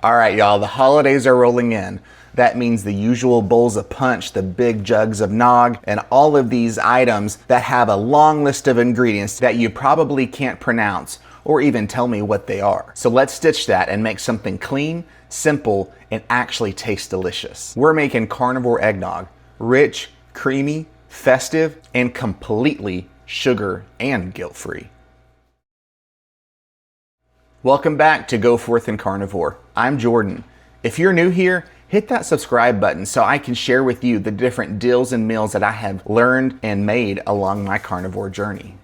All right, y'all, the holidays are rolling in. That means the usual bowls of punch, the big jugs of nog, and all of these items that have a long list of ingredients that you probably can't pronounce or even tell me what they are. So let's stitch that and make something clean, simple, and actually taste delicious. We're making carnivore eggnog. Rich, creamy, festive, and completely sugar and guilt-free. Welcome back to Goforth&Carnivore. I'm Jordan. If you're new here, hit that subscribe button so I can share with you the different deals and meals that I have learned and made along my carnivore journey.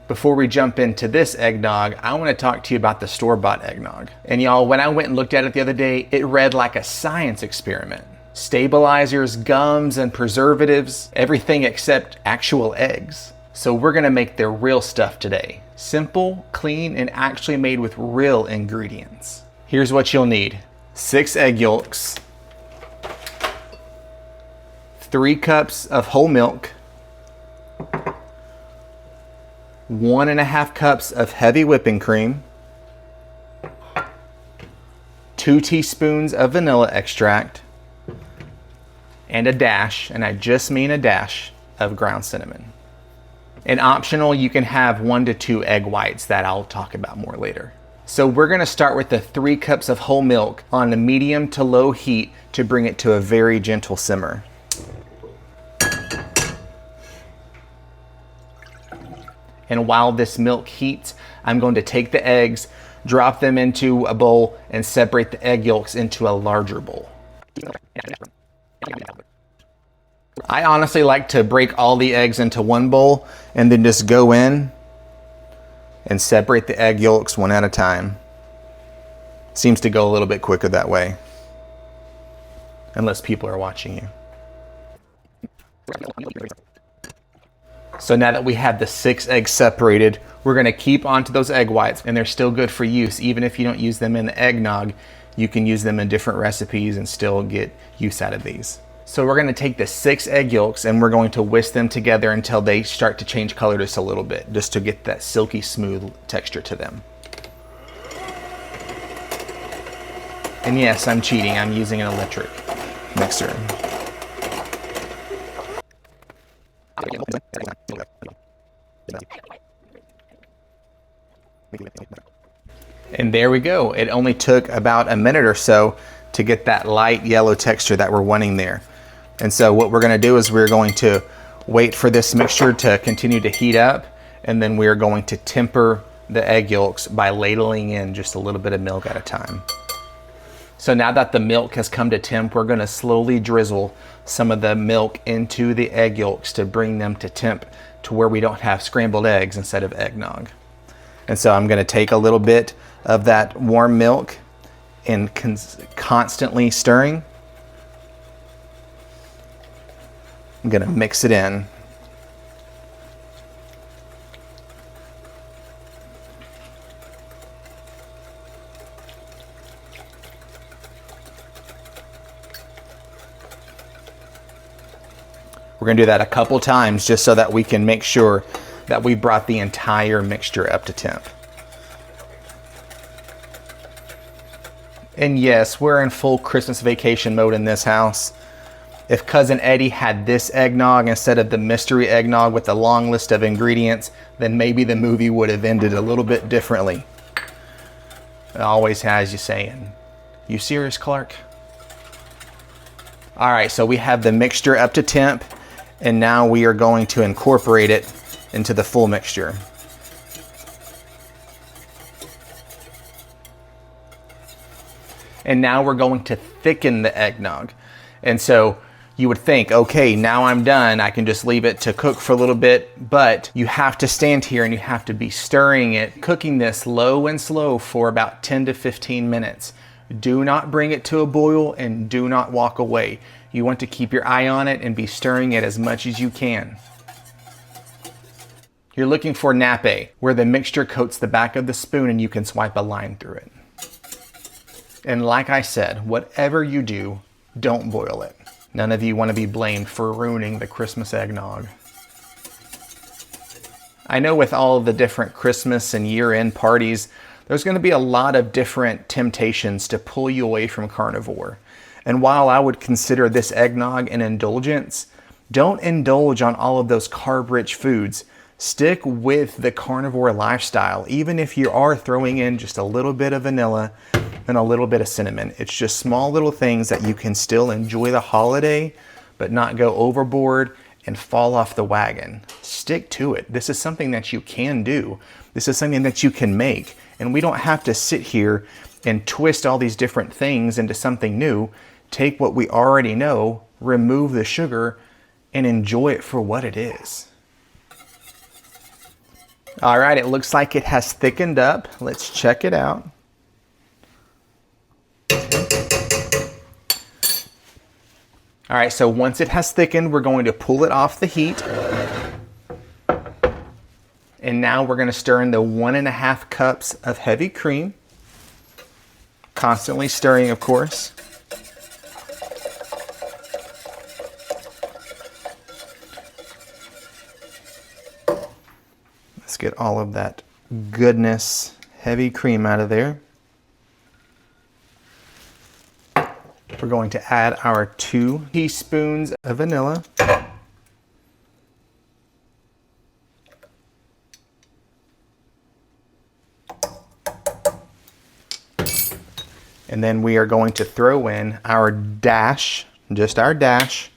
Before we jump into this eggnog, I want to talk to you about the store-bought eggnog. And y'all, when I went and looked at it the other day, it read like a science experiment. Stabilizers, gums, and preservatives, everything except actual eggs. So we're gonna make the real stuff today. Simple, clean, and actually made with real ingredients. Here's what you'll need. 6 egg yolks, 3 cups of whole milk, 1.5 cups of heavy whipping cream, 2 teaspoons of vanilla extract, and a dash, and I just mean a dash, of ground cinnamon. And optional, you can have 1 to 2 egg whites that I'll talk about more later. So we're gonna start with the 3 cups of whole milk on a medium to low heat to bring it to a very gentle simmer. And while this milk heats, I'm going to take the eggs, drop them into a bowl, and separate the egg yolks into a larger bowl. I honestly like to break all the eggs into one bowl and then just go in and separate the egg yolks one at a time. Seems to go a little bit quicker that way, unless people are watching you. So now that we have the 6 eggs separated, we're gonna keep onto those egg whites, and they're still good for use. Even if you don't use them in the eggnog, you can use them in different recipes and still get use out of these. So we're gonna take the 6 egg yolks and we're going to whisk them together until they start to change color just a little bit, just to get that silky smooth texture to them. And yes, I'm cheating, I'm using an electric mixer. And there we go. It only took about a minute or so to get that light yellow texture that we're wanting there. And so what we're gonna do is we're going to wait for this mixture to continue to heat up, and then we're going to temper the egg yolks by ladling in just a little bit of milk at a time. So now that the milk has come to temp, we're gonna slowly drizzle some of the milk into the egg yolks to bring them to temp to where we don't have scrambled eggs instead of eggnog. And so I'm gonna take a little bit of that warm milk and constantly stirring. I'm gonna mix it in. We're gonna do that a couple times just so that we can make sure that we brought the entire mixture up to temp. And yes, we're in full Christmas vacation mode in this house. If Cousin Eddie had this eggnog instead of the mystery eggnog with a long list of ingredients, then maybe the movie would have ended a little bit differently. It always has you saying, "You serious, Clark?" All right, so we have the mixture up to temp, and now we are going to incorporate it into the full mixture. And now we're going to thicken the eggnog. And so you would think, okay, now I'm done. I can just leave it to cook for a little bit, but you have to stand here and you have to be stirring it, cooking this low and slow for about 10 to 15 minutes. Do not bring it to a boil and do not walk away. You want to keep your eye on it and be stirring it as much as you can. You're looking for nappe, where the mixture coats the back of the spoon and you can swipe a line through it. And like I said, whatever you do, don't boil it. None of you want to be blamed for ruining the Christmas eggnog. I know with all of the different Christmas and year-end parties, There's going to be a lot of different temptations to pull you away from carnivore. And while I would consider this eggnog an indulgence, don't indulge on all of those carb-rich foods. Stick with the carnivore lifestyle, even if you are throwing in just a little bit of vanilla and a little bit of cinnamon. It's just small little things that you can still enjoy the holiday, but not go overboard and fall off the wagon. Stick to it. This is something that you can do. This is something that you can make. And we don't have to sit here and twist all these different things into something new. Take what we already know, remove the sugar, and enjoy it for what it is. All right, it looks like it has thickened up. Let's check it out. All right, so once it has thickened, we're going to pull it off the heat. And now we're going to stir in the 1.5 cups of heavy cream. Constantly stirring, of course. Let's get all of that goodness, heavy cream out of there. We're going to add our 2 teaspoons of vanilla. And then we are going to throw in our dash, just our dash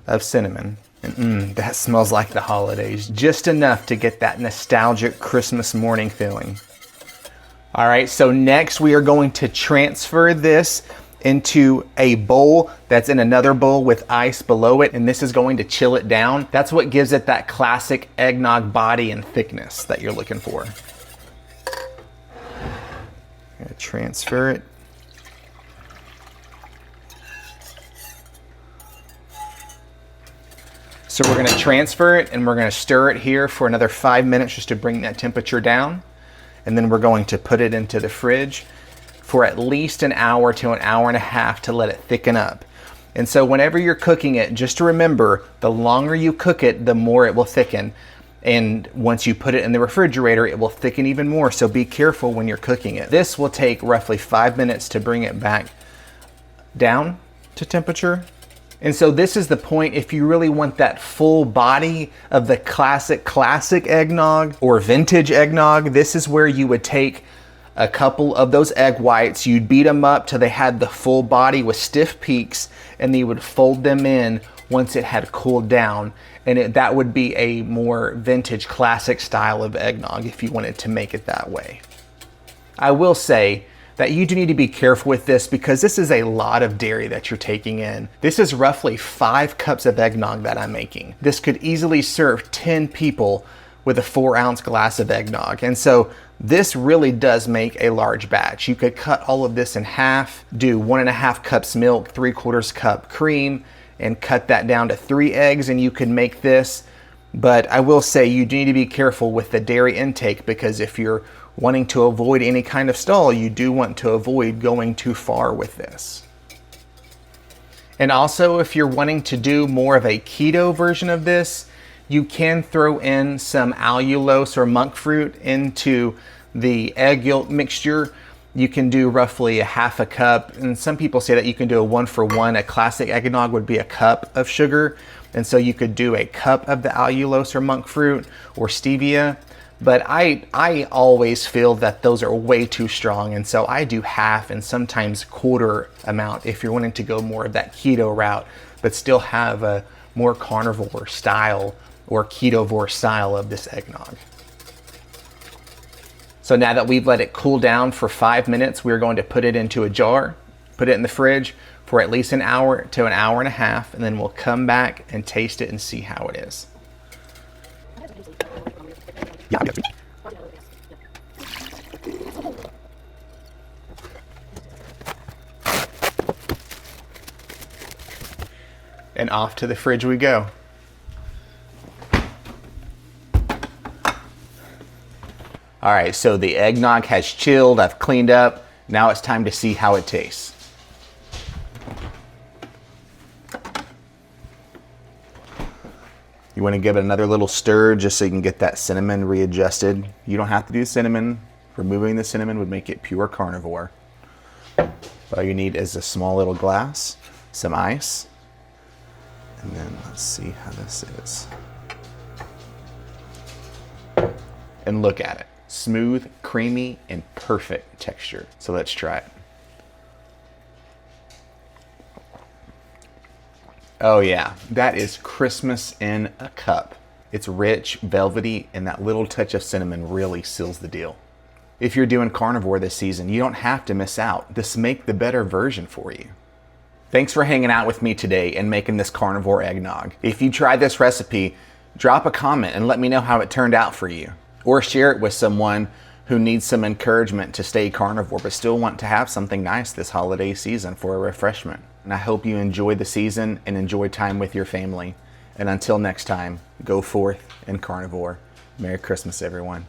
of cinnamon. And that smells like the holidays. Just enough to get that nostalgic Christmas morning feeling. All right, so next we are going to transfer this into a bowl that's in another bowl with ice below it, and this is going to chill it down. That's what gives it that classic eggnog body and thickness that you're looking for. I'm gonna transfer it. So we're going to transfer it and we're going to stir it here for another 5 minutes just to bring that temperature down. And then we're going to put it into the fridge for at least an hour to an hour and a half to let it thicken up. And so whenever you're cooking it, just to remember, the longer you cook it, the more it will thicken. And once you put it in the refrigerator, it will thicken even more. So be careful when you're cooking it. This will take roughly 5 minutes to bring it back down to temperature. And so this is the point if you really want that full body of the classic eggnog or vintage eggnog. This is where you would take a couple of those egg whites, you'd beat them up till they had the full body with stiff peaks, and then you would fold them in once it had cooled down. And that would be a more vintage classic style of eggnog if you wanted to make it that way. I will say that you do need to be careful with this because this is a lot of dairy that you're taking in. This is roughly 5 cups of eggnog that I'm making. This could easily serve 10 people with a 4-ounce glass of eggnog. And so this really does make a large batch. You could cut all of this in half, do 1.5 cups milk, 3/4 cup cream, and cut that down to 3 eggs, and you could make this. But I will say you do need to be careful with the dairy intake because if you're wanting to avoid any kind of stall, you do want to avoid going too far with this. And also, if you're wanting to do more of a keto version of this, you can throw in some allulose or monk fruit into the egg yolk mixture. You can do roughly 1/2 cup, and some people say that you can do a 1-for-1. A classic eggnog would be a cup of sugar, and so you could do a cup of the allulose or monk fruit or stevia. But I always feel that those are way too strong, and so I do 1/2 and sometimes 1/4 amount if you're wanting to go more of that keto route, but still have a more carnivore style or ketovore style of this eggnog. So now that we've let it cool down for 5 minutes, we're going to put it into a jar, put it in the fridge for at least an hour to an hour and a half, and then we'll come back and taste it and see how it is. And off to the fridge we go. All right, so the eggnog has chilled, I've cleaned up. Now it's time to see how it tastes. You want to give it another little stir just so you can get that cinnamon readjusted. You don't have to do cinnamon Removing the cinnamon would make it pure carnivore. All you need is a small little glass, some ice, and then let's see how this is. And look at it. Smooth, creamy, and perfect texture. So let's try it. Oh yeah, that is Christmas in a cup. It's rich, velvety, and that little touch of cinnamon really seals the deal. If you're doing carnivore this season, you don't have to miss out. Just make the better version for you. Thanks for hanging out with me today and making this carnivore eggnog. If you tried this recipe, drop a comment and let me know how it turned out for you. Or share it with someone who needs some encouragement to stay carnivore but still want to have something nice this holiday season for a refreshment. And I hope you enjoy the season and enjoy time with your family. And until next time, go forth and carnivore. Merry Christmas, everyone.